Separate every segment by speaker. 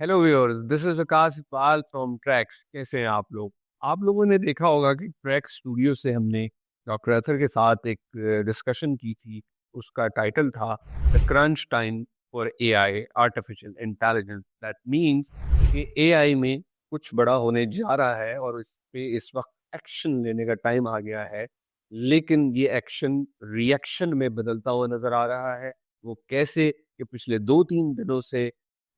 Speaker 1: Hello viewers, this is Akash Iqbal from tracks. कैसे हैं आप लोग? आप लोगों ने देखा होगा कि ट्रैक्स स्टूडियो से हमने डॉक्टर अथर के साथ एक डिस्कशन की थी। उसका टाइटल था the crunch time for AI, artificial intelligence. That means कि एआई में कुछ बड़ा होने जा रहा है और इस पे इस वक्त एक्शन लेने का टाइम आ गया है। लेकिन ये एक्शन रिएक्शन में बदलता हुआ नजर आ रहा है। वो कैसे? कि पिछले 2-3 दिनों से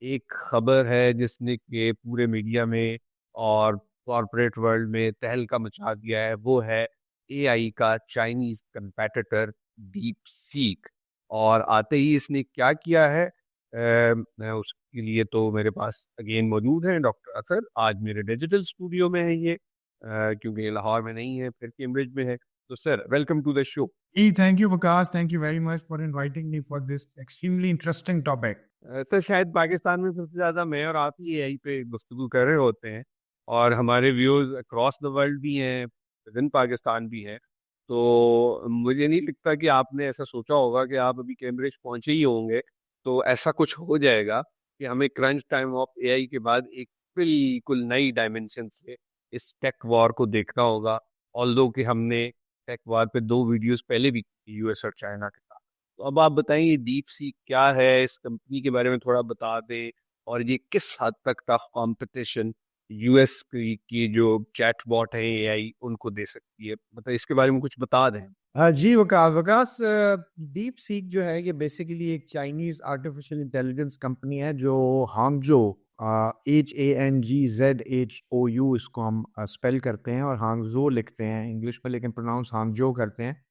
Speaker 1: एक खबर है जिसने कि पूरे मीडिया में और कॉरपोरेट वर्ल्ड में तहलका मचा दिया है। वो है एआई का चाइनीज कंपेटिटर डीप सीक। और आते ही इसने क्या किया है, मैं उसके लिए तो मेरे पास अगेन मौजूद है डॉक्टर अतर। आज मेरे डिजिटल स्टूडियो में है ये, क्योंकि ये लाहौर में नहीं है, फिर कैम्ब्रिज में है। तो sir, welcome to the show.
Speaker 2: Thank you, Vikas. Thank you very much for inviting me for this extremely interesting topic.
Speaker 1: Sir, शायद पाकिस्तान में सबसे ज्यादा मैं और आप ही यहीं पे गुफ्तगू कर रहे होते हैं, और हमारे व्यूज अक्रॉस द वर्ल्ड भी हैं, विद इन पाकिस्तान भी हैं। तो मुझे नहीं लगता कि आपने ऐसा सोचा होगा कि आप अभी कैम्ब्रिज पहुंचे ही होंगे तो ऐसा कुछ हो जाएगा कि हमें क्रंच टाइम ऑफ एआई के बाद एक बिल्कुल नई डायमेंशन से इस टेक वॉर को देखना होगा। ऑल्दो कि हमने टेक वॉर पे 2 वीडियोस पहले भी की, यूएस और चाइना के साथ। तो अब आप बताइए, डीप सीक क्या है, इस कंपनी के बारे में थोड़ा बता दें। और ये किस हद तक टफ कंपटीशन यूएस की जो चैटबॉट है एआई उनको दे सकती है? मतलब इसके बारे में कुछ बता दें।
Speaker 2: हाँ जी, वकास वकास डीप सीक जो है ये बेसिकली एक चाइनीज आर्टिफिशियल इंटेलिजेंस कंपनी है जो हांगजो, HANGZHOU इसको हम स्पेल करते हैं और हांगजो लिखते हैं इंग्लिश में, लेकिन प्रोनाउंस हांगजो करते हैं।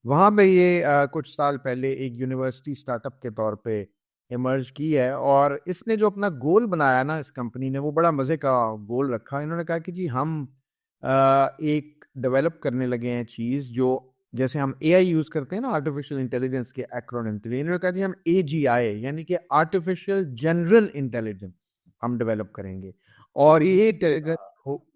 Speaker 2: वहाँ पे ये कुछ साल पहले एक यूनिवर्सिटी स्टार्टअप के तौर पे इमर्ज की है। और इसने जो अपना गोल बनाया ना, इस कंपनी ने वो बड़ा मजे का गोल रखा। इन्होंने कहा कि जी हम एक डेवलप करने लगे हैं चीज जो, जैसे हम एआई यूज करते हैं ना आर्टिफिशियल इंटेलिजेंस के एक्रोनिम के लिए, इन्होंने कहा कि हम AGI यानी कि आर्टिफिशियल जनरल इंटेलिजेंस हम डेवलप करेंगे। और ये इंटेलिजेंस हो,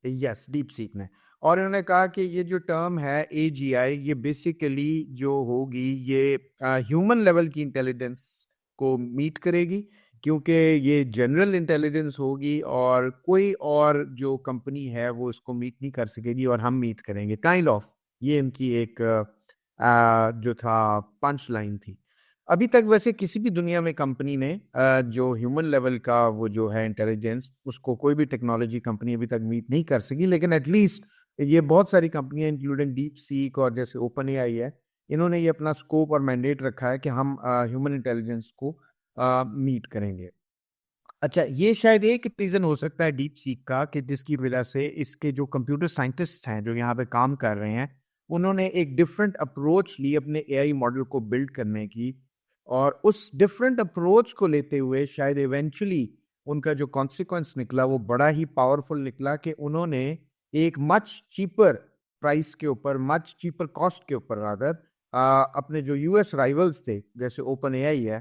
Speaker 2: यस, डीप सीक ने। और इन्होंने कहा कि ये जो टर्म है AGI, ये बेसिकली जो होगी ये ह्यूमन लेवल की इंटेलिजेंस को मीट करेगी, क्योंकि ये जनरल इंटेलिजेंस होगी और कोई और जो कंपनी है वो इसको मीट नहीं कर सकेगी और हम मीट करेंगे, काइंड ऑफ। ये इनकी एक जो था पंच लाइन थी। अभी तक वैसे किसी भी दुनिया में कंपनी ने जो ह्यूमन लेवल का वो जो है इंटेलिजेंस, उसको कोई भी टेक्नोलॉजी कंपनी अभी तक मीट नहीं कर सकी। लेकिन एटलीस्ट ये बहुत सारी कंपनियां इंक्लूडिंग डीप सीक और जैसे ओपन एआई है, इन्होंने ये अपना स्कोप और मैंडेट रखा है कि हम ह्यूमन इंटेलिजेंस को मीट करेंगे। अच्छा, ये शायद एक रीजन हो सकता है डीप सीक का कि जिसकी वजह से इसके जो कंप्यूटर साइंटिस्ट हैं जो यहाँ पे काम कर रहे हैं, उन्होंने एक डिफरेंट अप्रोच ली अपने एआई मॉडल को बिल्ड करने की। और उस डिफरेंट अप्रोच को लेते हुए शायद इवेंचुअली उनका जो कॉन्सिक्वेंस निकला वो बड़ा ही पावरफुल निकला कि उन्होंने एक मच चीपर प्राइस के ऊपर, मच चीपर कॉस्ट के ऊपर रादर, अपने जो यूएस राइवल्स थे जैसे ओपन एआई है,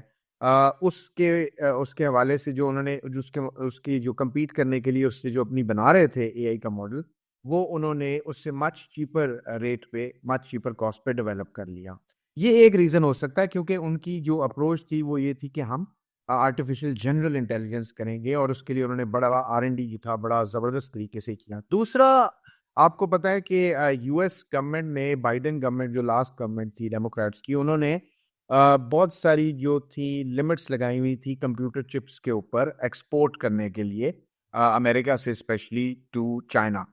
Speaker 2: उसके हवाले से जो उन्होंने जो उसकी जो compete करने के लिए उससे जो अपनी बना रहे थे एआई का मॉडल, वो उन्होंने उससे मच चीपर रेट पे, मच चीपर कॉस्ट पे डेवलप कर लिया। ये एक रीजन हो सकता है, क्योंकि उनकी जो अप्रोच थी वो ये थी कि हम आर्टिफिशियल जनरल इंटेलिजेंस करेंगे, और उसके लिए उन्होंने बड़ा R&D जो था बड़ा जबरदस्त तरीके से किया। दूसरा, आपको पता है कि यूएस गवर्नमेंट ने, बाइडेन गवर्नमेंट जो लास्ट गवर्नमेंट थी डेमोक्रेट्स की, उन्होंने बहुत सारी जो थी लिमिट्स लगाई हुई थी कंप्यूटर चिप्स के ऊपर एक्सपोर्ट करने के लिए, अमेरिका से स्पेशली टू चाइना।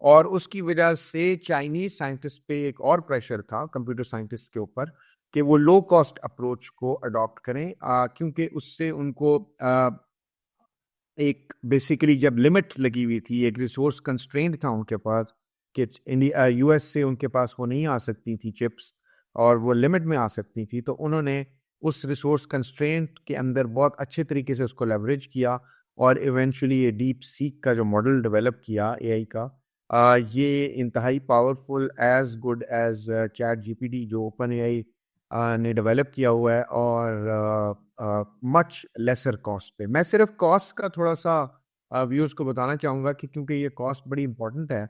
Speaker 2: और उसकी वजह से चाइनीज साइंटिस्ट पे एक और प्रेशर था कंप्यूटर साइंटिस्ट के ऊपर कि वो लो कॉस्ट अप्रोच को अडॉप्ट करें, क्योंकि उससे उनको एक बेसिकली जब लिमिट लगी हुई थी, एक रिसोर्स कंस्ट्रेंट था उनके पास कि इंडिया यूएस से उनके पास वो नहीं आ सकती थी चिप्स, और वो लिमिट में आ सकती थी। तो उन्होंने उस रिसोर्स कंस्ट्रेंट के अंदर बहुत अच्छे तरीके से उसको लेवरेज किया और इवेंचुअली ये डीप सीक का जो मॉडल डेवलप किया एआई का, ये इंतहाई powerful, as good as chat GPT जो ओपन एआई ने डेवलप किया हुआ है, और मच लेसर कॉस्ट पे। मैं सिर्फ कॉस्ट का थोड़ा सा व्यूअर्स को बताना चाहूँगा कि क्योंकि ये कॉस्ट बड़ी इंपॉर्टेंट है,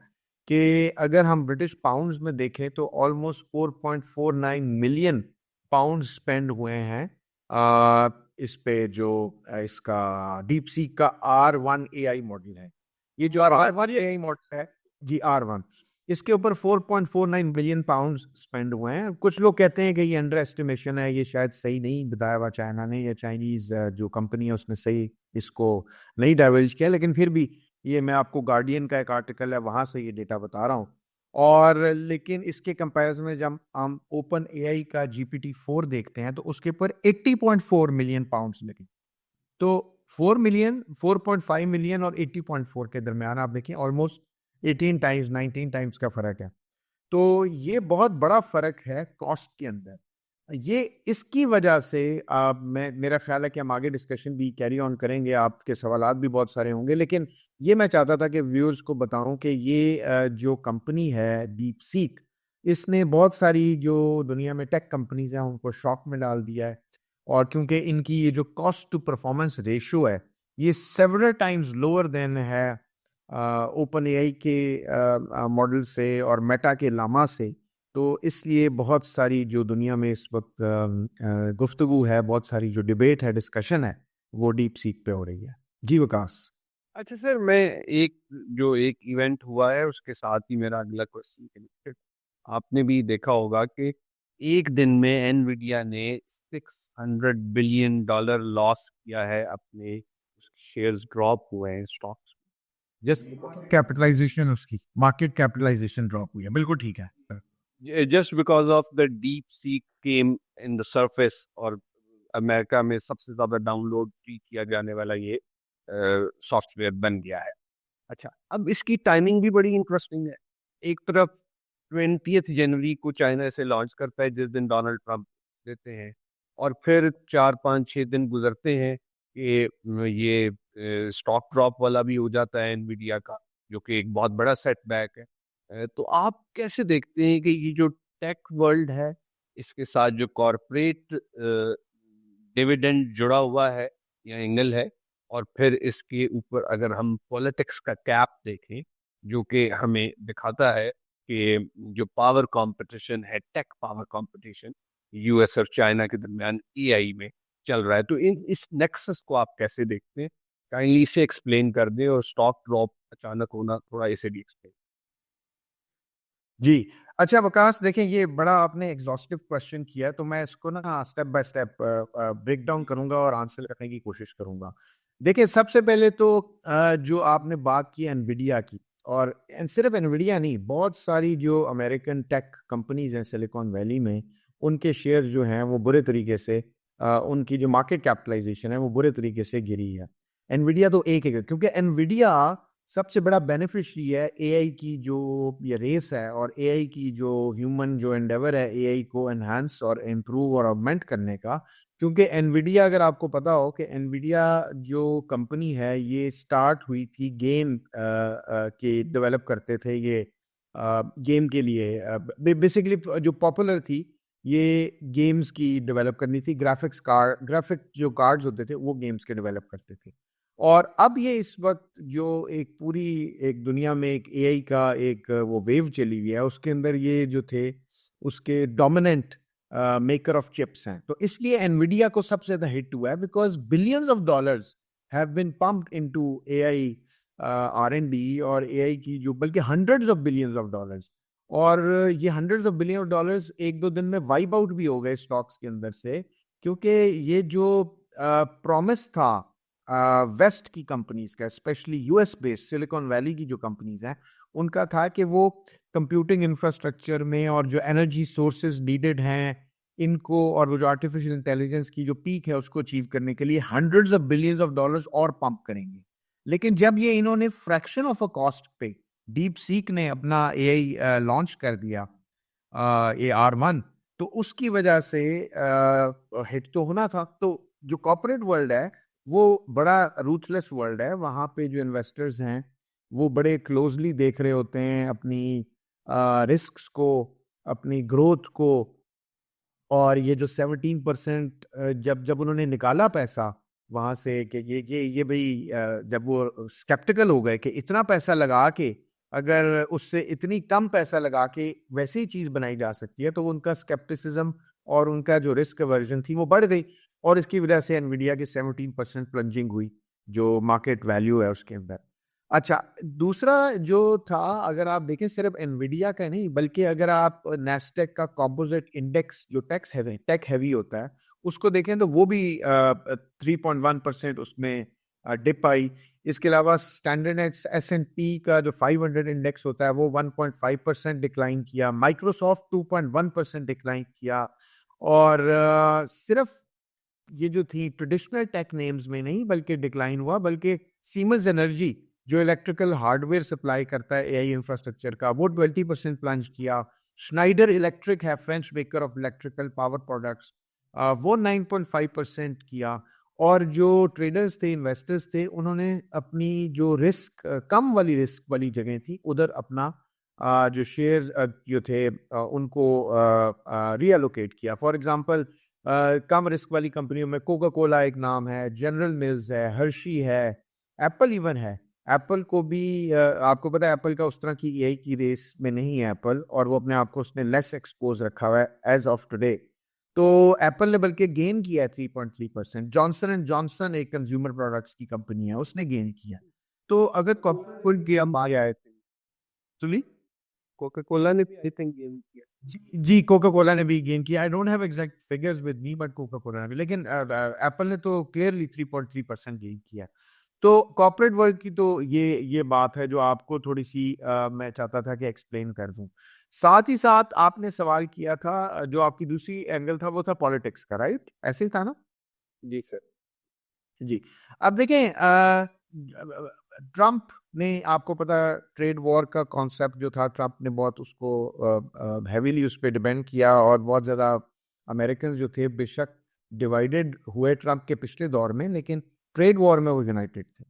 Speaker 2: कि अगर हम ब्रिटिश पाउंड्स में देखें तो ऑलमोस्ट 4.49 मिलियन पाउंड स्पेंड हुए हैं इस पे जो इसका डीप सीक का R1 AI मॉडल है, ये जो R1 AI मॉडल है जी, R1, इसके ऊपर 4.49 बिलियन पाउंड स्पेंड हुए हैं। कुछ लोग कहते हैं कि ये अंडर एस्टिमेशन है, ये शायद सही नहीं बताया हुआ चाइना ने, या चाइनीज जो कंपनी है उसने सही इसको नहीं डाइवल्ज किया, लेकिन फिर भी ये मैं आपको गार्डियन का एक आर्टिकल है वहां से ये डेटा बता रहा हूँ। और लेकिन इसके कंपैरिजन में जब हम ओपन एआई का GPT-4 देखते हैं तो उसके ऊपर 80.4 मिलियन पाउंड्स लगे। तो 4 मिलियन, 4.5 मिलियन और 80.4 के दरमियान आप देखिए ऑलमोस्ट 18 टाइम्स, 19 टाइम्स का फर्क है। तो ये बहुत बड़ा फर्क है कॉस्ट के अंदर। ये इसकी वजह से मैं, मेरा ख्याल है कि हम आगे डिस्कशन भी कैरी ऑन करेंगे, आपके सवालात भी बहुत सारे होंगे, लेकिन ये मैं चाहता था कि व्यूअर्स को बताऊं कि ये जो कंपनी है डीप सीक, इसने बहुत सारी जो दुनिया में टेक कंपनीज हैं उनको शॉक में डाल दिया है। और क्योंकि इनकी ये जो कॉस्ट टू परफॉर्मेंस रेशियो है, ये सेवरल टाइम्स लोअर देन है ओपन एआई के मॉडल से और मेटा के लामा से। तो इसलिए बहुत सारी जो दुनिया में इस वक्त गुफ्तगू है, बहुत सारी जो डिबेट है, डिस्कशन है, वो डीप सीक पे हो रही है। जी विकास।
Speaker 1: अच्छा सर, मैं एक इवेंट हुआ है उसके साथ ही मेरा अगला क्वेश्चन कनेक्टेड। आपने भी देखा होगा कि एक दिन में एनवीडिया ने 600 बिलियन डॉलर लॉस किया है, अपने शेयर्स ड्रॉप हुए हैं स्टॉक्स। जस्ट
Speaker 2: कैपिटलाइजेशन, उसकी मार्केट कैपिटलाइजेशन ड्रॉप हुई है, बिल्कुल ठीक है।
Speaker 1: just because of the deep sea came in the surface, और अमेरिका में सबसे ज्यादा डाउनलोड किया जाने वाला ये सॉफ्टवेयर बन गया है। अच्छा, अब इसकी टाइमिंग भी बड़ी इंटरेस्टिंग है। एक तरफ 20 जनवरी को चाइना इसे लॉन्च करता है, जिस दिन डोनाल्ड ट्रंप देते हैं, और फिर 4 5 6 दिन गुजरते हैं कि ये स्टॉक ड्रॉप वाला भी हो जाता है एनवीडिया का, जो कि एक बहुत बड़ा सेटबैक है। तो आप कैसे देखते हैं कि ये जो टेक वर्ल्ड है, इसके साथ जो कॉरपोरेट डिविडेंड जुड़ा हुआ है या एंगल है, और फिर इसके ऊपर अगर हम पॉलिटिक्स का कैप देखें, जो कि हमें दिखाता है कि जो पावर कंपटीशन है, टेक पावर कंपटीशन यूएस और चाइना के दरमियान एआई में चल रहा है, तो इस नेक्सस को आप कैसे देखते हैं? काइंडली इसे एक्सप्लेन कर दें, और स्टॉक ड्रॉप अचानक होना थोड़ा इसे भी एक्सप्लेन।
Speaker 2: जी। अच्छा विकास, देखें ये बड़ा आपने एग्जॉस्टिव क्वेश्चन किया, तो मैं इसको ना step by step break down करूंगा और आंसर करने की कोशिश करूंगा। देखिए सबसे पहले तो जो आपने बात की एनवीडिया की, और सिर्फ एनवीडिया नहीं, बहुत सारी जो अमेरिकन टेक कंपनीज हैं सिलिकॉन वैली में, उनके शेयर जो हैं वो बुरे तरीके से उनकी जो मार्केट कैपिटलाइजेशन है वो बुरे तरीके से गिरी है। एनवीडिया तो एक है, क्योंकि एनवीडिया सबसे बड़ा बेनिफिशियरी है एआई की जो ये रेस है, और एआई की जो ह्यूमन जो एंडेवर है एआई को एनहांस और इम्प्रूव और ऑगमेंट करने का। क्योंकि एनवीडिया, अगर आपको पता हो कि एनवीडिया जो कंपनी है ये स्टार्ट हुई थी गेम के डेवलप करते थे, ये गेम के लिए बेसिकली जो पॉपुलर थी, ये गेम्स की डेवलप करनी थी, ग्राफिक जो कार्ड्स होते थे वो गेम्स के डेवलप करते थे। और अब ये इस वक्त जो एक पूरी एक दुनिया में एक एआई का एक वो वेव चली हुई है, उसके अंदर ये जो थे उसके डोमिनेंट मेकर ऑफ चिप्स हैं। तो इसलिए एनवीडिया को सबसे ज्यादा हिट हुआ है, because billions of dollars have been pumped into AI R&D और एआई की जो, बल्कि hundreds of billions of dollars. और ये hundreds of billion of dollars एक दो दिन में वाइप आउट भी हो गए स्टॉक्स के अंदर से, क्योंकि ये जो प्रॉमिस था वेस्ट की कंपनीज का, specially US based silicon valley की जो कंपनीज हैं, उनका था कि वो कंप्यूटिंग इंफ्रास्ट्रक्चर में और जो एनर्जी सोर्सेज नीडेड हैं इनको, और वो जो आर्टिफिशियल इंटेलिजेंस की जो पीक है उसको अचीव करने के लिए hundreds of billions of dollars और पंप करेंगे। लेकिन जब ये इन्होंने फ्रैक्शन ऑफ अ कॉस्ट पे डीप सीक ने अपना एआई लॉन्च कर दिया, ये R1, तो उसकी वजह से हिट तो होना था। तो जो कॉर्पोरेट वर्ल्ड है वो बड़ा रूथलेस वर्ल्ड है, वहां पे जो इन्वेस्टर्स हैं वो बड़े क्लोजली देख रहे होते हैं अपनी रिस्क्स को, अपनी ग्रोथ को। और ये जो 17% जब जब उन्होंने निकाला पैसा वहां से कि ये भाई, जब वो स्केप्टिकल हो गए कि इतना पैसा लगा के अगर उससे इतनी कम पैसा लगा के वैसी चीज बनाई जा सकती है, तो उनका स्केप्टिसिज्म और उनका जो रिस्क वर्जन थी वो बढ़ गई। और इसकी वजह से एनवीडिया की 17% प्लंजिंग हुई, जो मार्केट वैल्यू है उसके अंदर। अच्छा, दूसरा जो था, अगर आप देखें सिर्फ एनवीडिया का नहीं, बल्कि अगर आप नैस्डैक का कंपोजिट इंडेक्स जो टेक हैवी होता है उसको देखें, तो वो भी 3.1% उसमें डिप आई। इसके अलावा स्टैंडर्ड S&P का जो 500 इंडेक्स होता है वो 1.5% डिक्लाइन किया, माइक्रोसॉफ्ट 2.1% डिक्लाइन किया। और सिर्फ ये जो थी ट्रेडिशनल टेक नेम्स में नहीं बल्कि डिक्लाइन हुआ, बल्कि सीमेंस एनर्जी जो इलेक्ट्रिकल हार्डवेयर सप्लाई करता है एआई इंफ्रास्ट्रक्चर का, वो 20% प्लंज किया। श्नाइडर इलेक्ट्रिक है, French maker of electrical power products, वो 9.5% किया। और जो ट्रेडर्स थे, इन्वेस्टर्स थे, उन्होंने अपनी जो कम वाली रिस्क वाली जगह थी उधर अपना जो शेयर्स जो थे उनको रीअलोकेट किया। फॉर एग्जांपल, कम रिस्क वाली कंपनियों में कोका कोला एक नाम है, जनरल मिल्स है, हर्शी है, एप्पल इवन है। एप्पल को भी आपको पता है एप्पल का उस तरह की एआई की रेस में नहीं है एप्पल, और वो अपने आप को उसने लेस एक्सपोज रखा हुआ है एज ऑफ टुडे। तो एप्पल ने बल्कि गेन किया है 3.3%। जॉनसन एंड जॉनसन एक कंज्यूमर प्रोडक्ट्स की कंपनी है, उसने गेन किया। तो अगर कॉर्पोरेट की हम आ जाए, सुनी,
Speaker 1: कोका कोला ने भी आई थिंक गेम किया।
Speaker 2: जी कोका कोला ने भी गेन किया। I don't have exact figures with me, but Coca Cola ने भी, लेकिन एप्पल ने तो क्लियरली 3.3% गेन किया। तो कॉर्पोरेट वर्ल्ड की तो ये बात है जो आपको थोड़ी सी मैं चाहता था कि एक्सप्लेन कर दूं। साथ ही साथ आपने सवाल किया था, जो आपकी दूसरी एंगल था वो था पॉलिटिक्स का, राइट? ऐसे ही था ना?
Speaker 1: जी सर।
Speaker 2: जी। अब देखें, ट्रम्प ने, आपको पता, ट्रेड वॉर का कॉन्सेप्ट जो था, ट्रम्प ने बहुत उसको हैवीली उस पर डिपेंड किया, और बहुत ज़्यादा अमेरिकन जो थे बेशक डिवाइडेड हुए ट्रम्प के पिछले दौर में, लेकिन ट्रेड वॉर में वो यूनाइटेड थे।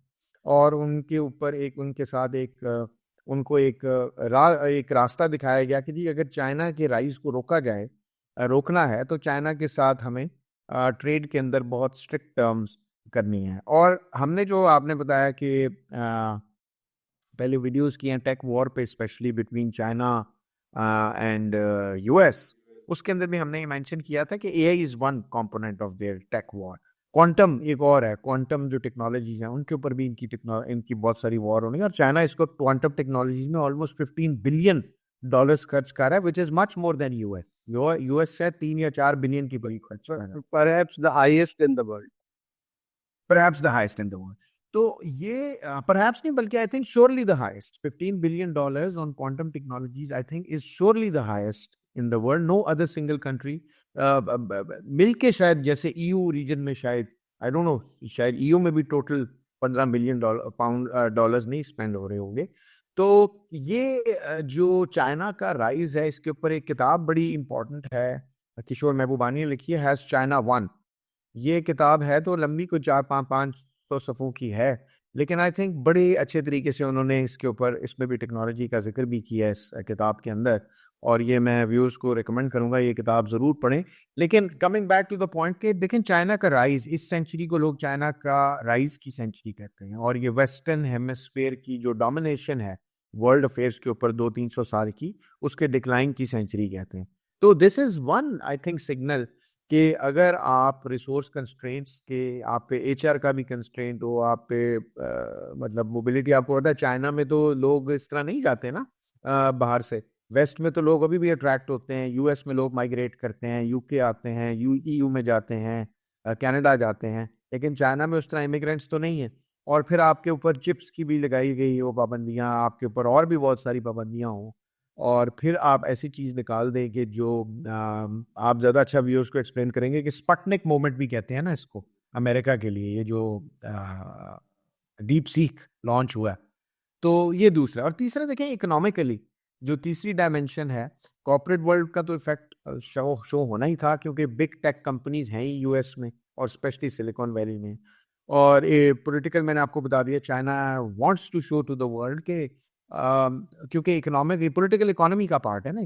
Speaker 2: और उनके ऊपर उनके साथ उनको एक रास्ता दिखाया गया कि जी अगर चाइना के राइज को रोकना है तो चाइना के साथ हमें ट्रेड के अंदर बहुत स्ट्रिक्ट टर्म्स करनी है। और हमने जो आपने बताया कि पहले वीडियोस किए हैं टेक वॉर पे, specially between China and US, उसके अंदर भी हमने ये मेंशन किया था कि AI is one component of their tech war. Quantum एक और है, क्वांटम जो टेक्नोलॉजीज हैं उनके ऊपर भी इनकी बहुत सारी वॉर होनी है। और चाइना इसको क्वांटम टेक्नोलॉजीज में ऑलमोस्ट $15 बिलियन खर्च कर रहा है, which is much more than US. US से 3 या 4 बिलियन की बड़ी खर्च कर रहा है,
Speaker 1: perhaps the highest in the world.
Speaker 2: perhaps the highest in the world. तो ये perhaps नहीं बल्कि I think surely the highest, $15 billion on quantum technologies I think is surely the highest in the world. No other single country मिल के शायद, जैसे EU reason में शायद, I don't know, शायद EU में भी टोटल $15 बिलियन डॉलर्स नहीं spend हो रहे होंगे। तो ये जो चाइना का राइज है, इसके ऊपर एक किताब बड़ी इंपॉर्टेंट है, किशोर महबूबानी ने लिखी है, हैज चाइना वन। ये किताब है तो लंबी, कुछ 400-500 सफ़ों की है, लेकिन आई थिंक बड़े अच्छे तरीके से उन्होंने इसके ऊपर, इसमें भी टेक्नोलॉजी का जिक्र भी किया है इस किताब के अंदर, और ये मैं व्यूअर्स को रिकमेंड करूंगा ये किताब ज़रूर पढ़ें। लेकिन coming back to the point कि देखें, चाइना का राइज, इस सेंचुरी को लोग चाइना का राइज की सेंचुरी कहते हैं, और ये वेस्टर्न हेमिस्फीयर की जो डोमिनेशन है वर्ल्ड अफेयर्स के ऊपर 200-300 साल की, उसके डिक्लाइन की सेंचुरी कहते हैं। तो this is one I think signal कि अगर आप रिसोर्स कंस्ट्रेंट्स के, आप पे एचआर का भी कंस्ट्रेंट हो, आप पे मतलब मोबिलिटी, आपको पता है चाइना में तो लोग इस तरह नहीं जाते ना बाहर से। वेस्ट में तो लोग अभी भी अट्रैक्ट होते हैं, यूएस में लोग माइग्रेट करते हैं, यूके आते हैं, यूईयू में जाते हैं, कनाडा जाते हैं, लेकिन चाइना में उस तरह इमिग्रेंट्स तो नहीं है। और फिर आपके ऊपर चिप्स की भी लगाई गई हो पाबंदियाँ, आपके ऊपर और भी बहुत सारी पाबंदियाँ हों, और फिर आप ऐसी चीज़ निकाल दें कि जो आप ज़्यादा अच्छा व्यूअर्स को एक्सप्लेन करेंगे कि स्पटनिक मोमेंट भी कहते हैं ना इसको, अमेरिका के लिए, ये जो डीप सीक लॉन्च हुआ है। तो ये दूसरा। और तीसरा देखें, इकोनॉमिकली जो तीसरी डायमेंशन है, कॉर्पोरेट वर्ल्ड का तो इफेक्ट शो होना ही था, क्योंकि बिग टेक कंपनीज हैं ही यूएस में, और स्पेशली सिलिकॉन वैली में। और पॉलिटिकल, मैंने आपको बता दिया, China wants to show to the world के क्योंकि इकोनॉमिक, पॉलिटिकल इकोनॉमी का पार्ट है ना,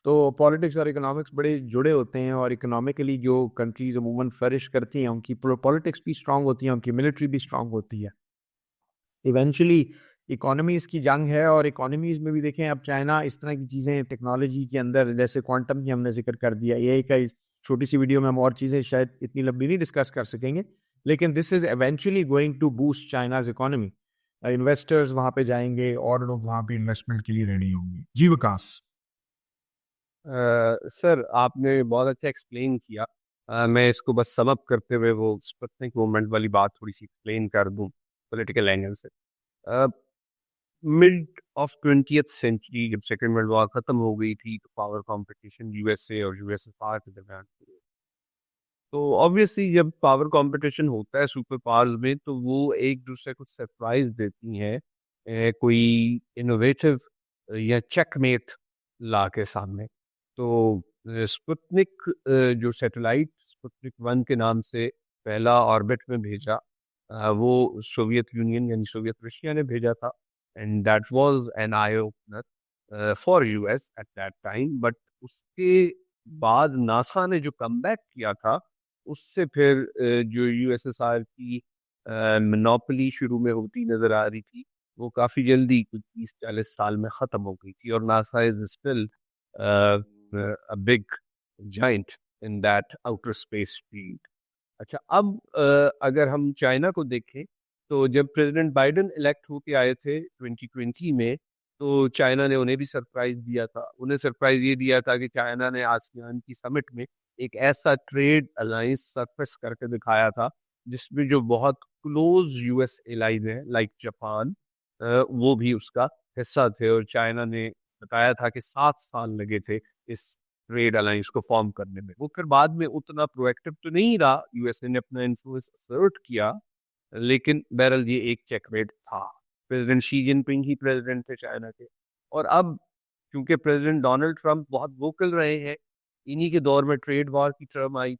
Speaker 2: तो पॉलिटिक्स और इकोनॉमिक्स बड़े जुड़े होते हैं। और इकोनॉमिकली जो कंट्रीज अमूमन फ्लरिश करती हैं, उनकी पॉलिटिक्स भी स्ट्रांग होती है, उनकी मिलिट्री भी स्ट्रांग होती है। इवेंचुअली इकोनॉमीज़ की जंग है, और इकोनॉमीज़ में भी देखें अब चाइना इस तरह की चीज़ें टेक्नोलॉजी के अंदर, जैसे क्वांटम की हमने जिक्र कर दिया, एआई का छोटी सी वीडियो में हम और चीज़ें शायद इतनी लंबी नहीं डिस्कस कर सकेंगे, लेकिन this is eventually going to boost China's economy. Investors वहाँ पे जाएंगे और लोग वहाँ पे इन्वेस्टमेंट के लिए रेडी होंगे। जी विकास।
Speaker 1: सर आपने बहुत अच्छा एक्सप्लेन किया। मैं इसको बस सम अप करते हुए वो स्पुतनिक मूवमेंट वाली बात थोड़ी सी एक्सप्लेन कर दूं पॉलिटिकल एंगल से। मिड ऑफ 20th सेंचुरी जब सेकेंड वर्ल्ड वॉर खत्म हो गई थी तो पावर कंपटीशन यूएसए और यूएसएसआर के दरमियान शुरू हुआ। तो ऑब्वियसली जब पावर कंपटीशन होता है सुपर पावर्स में तो वो एक दूसरे को सरप्राइज देती हैं, कोई इनोवेटिव या चेकमेट ला के सामने। तो स्पुतनिक जो सैटेलाइट स्पुतनिक 1 के नाम से पहला ऑर्बिट में भेजा, वो सोवियत यूनियन यानी सोवियत रशिया ने भेजा था। And that was an eye opener for US at that time. But उसके बाद नासा ने जो कमबैक किया था उससे फिर जो यूएसएसआर की मोनोपोली शुरू में होती नजर आ रही थी वो काफी जल्दी कुछ 30-40 साल में खत्म हो गई थी। और NASA is still a big giant in that outer space field। अच्छा, अब अगर हम चाइना को देखें तो जब प्रेसिडेंट बाइडेन इलेक्ट होके आए थे 2020 में तो चाइना ने उन्हें भी सरप्राइज दिया था। उन्हें सरप्राइज ये दिया था कि चाइना ने आसियान की समिट में एक ऐसा ट्रेड अलायंस सरफेस करके दिखाया था जिसमें जो बहुत क्लोज यूएस एलाइज हैं लाइक जापान, वो भी उसका हिस्सा थे। और चाइना ने बताया था कि 7 साल लगे थे इस ट्रेड अलायंस को फॉर्म करने में। वो फिर बाद में उतना प्रोएक्टिव तो नहीं रहा, यूएसए ने अपना इन्फ्लुएंस असर्ट किया, लेकिन बहरहाल ये एक चेकमेट था। प्रेसिडेंट शी जिनपिंग ही प्रेसिडेंट थे चाइना के। और अब क्योंकि प्रेसिडेंट डोनाल्ड ट्रंप बहुत वोकल रहे हैं, इन्हीं के दौर में ट्रेड वॉर की टर्म आई।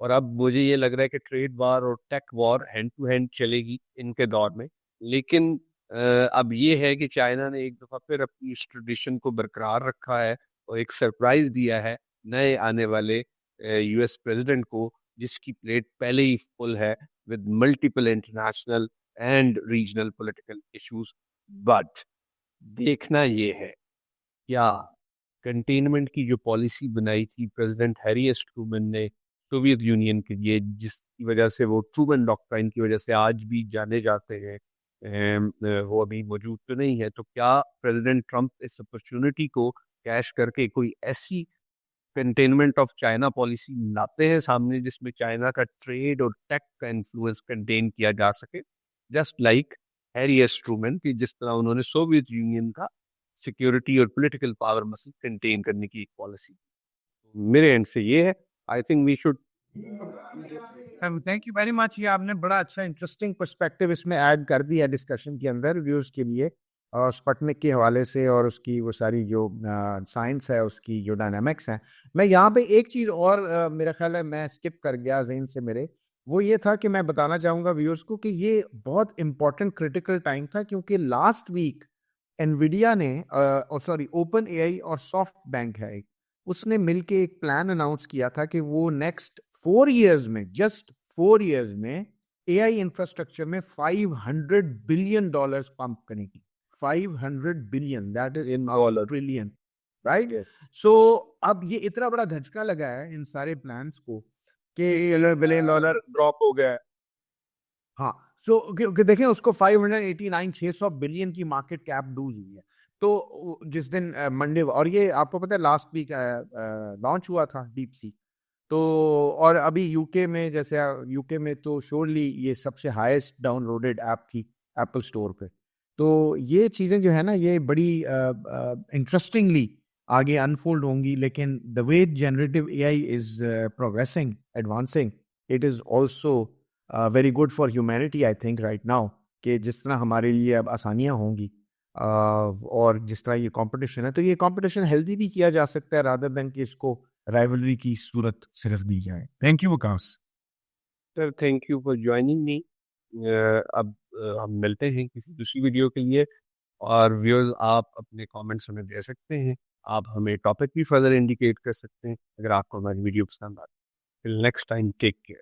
Speaker 1: और अब मुझे ये लग रहा है कि ट्रेड वॉर और tech war hand to hand चलेगी इनके दौर में। लेकिन अब ये है कि चाइना ने एक दफा फिर अपनी इस ट्रेडिशन को बरकरार रखा है और एक सरप्राइज दिया है नए आने वाले यूएस प्रेसिडेंट को, जिसकी प्लेट पहले ही फुल है with multiple international and regional political issues। But देखना ये है क्या कंटेनमेंट की जो पॉलिसी बनाई थी प्रेसिडेंट हैरी एस ट्रूमन ने सोवियत यूनियन के लिए, जिसकी वजह से वो ट्रूमन डॉक्ट्राइन की वजह से आज भी जाने जाते हैं, वो अभी मौजूद तो नहीं है। तो क्या प्रेसिडेंट ट्रंप इस अपॉर्चुनिटी को कैश करके कोई ऐसी कंटेनमेंट ऑफ चाइना पॉलिसी लाते हैं सामने जिसमें चाइना का ट्रेड और टेक का इन्फ्लुएंस कंटेन किया जा सके, just like Harry S Truman की जिस तरह उन्होंने सोवियत यूनियन का सिक्योरिटी और पॉलिटिकल पावर मसल कंटेन करने की एक पॉलिसी। मेरे एंड से ये है। I think we should
Speaker 2: thank you very much. ये आपने बड़ा अच्छा इंटरेस्टिंग पर्सपेक्टिव इसमें ऐड कर दिया डिस्कशन के अंदर व्यूअर्स के लिए, और स्पुतनिक के हवाले से और उसकी वो सारी जो साइंस है उसकी जो डायनामिक्स है। मैं यहाँ पे एक चीज़ और मेरा ख्याल है मैं स्किप कर गया जहन से मेरे, वो ये था कि मैं बताना चाहूँगा व्यूअर्स को कि ये बहुत इंपॉर्टेंट क्रिटिकल टाइम था क्योंकि लास्ट वीक एनवीडिया ने सॉरी ओपन एआई और सॉफ्ट बैंक है उसने मिलके एक प्लान अनाउंस किया था कि वो नेक्स्ट 4 years में, जस्ट 4 years में एआई इंफ्रास्ट्रक्चर में $500 बिलियन पंप करेगी। 500 billion, that is in trillion, right. So अब ये इतना बड़ा धचका लगा है इन सारे प्लान्स को कि
Speaker 1: बिलियन डॉलर ड्रॉप हो गया है।
Speaker 2: हाँ, सो देखें उसको 600 बिलियन की मार्केट कैप डूज हुई है। तो जिस दिन मंडे, और ये आपको पता है लास्ट वीक लॉन्च हुआ था डीप सी। तो और अभी यूके में, जैसे यूके में तो श्योरली ये सबसे हाईएस्ट डाउनलोडेड ऐप थी एप्पल स्टोर पे। तो ये चीज़ें जो है ना ये बड़ी इंटरेस्टिंगली आगे अनफोल्ड होंगी। लेकिन the way generative AI is progressing, advancing, it is also very good for humanity I think right now, कि जिस तरह हमारे लिए अब आसानियाँ होंगी और जिस तरह ये कंपटीशन है, तो ये कंपटीशन हेल्दी भी किया जा सकता है रादर देन कि इसको राइवलरी की सूरत सिर्फ दी जाए। Thank you Vikas.
Speaker 1: Sir thank you for joining me. अब हम मिलते हैं किसी दूसरी वीडियो के लिए, और व्यूअर्स आप अपने कमेंट्स हमें दे सकते हैं। आप हमें टॉपिक भी फर्दर इंडिकेट कर सकते हैं अगर आपको हमारी वीडियो पसंद आती है। Till next time, take care.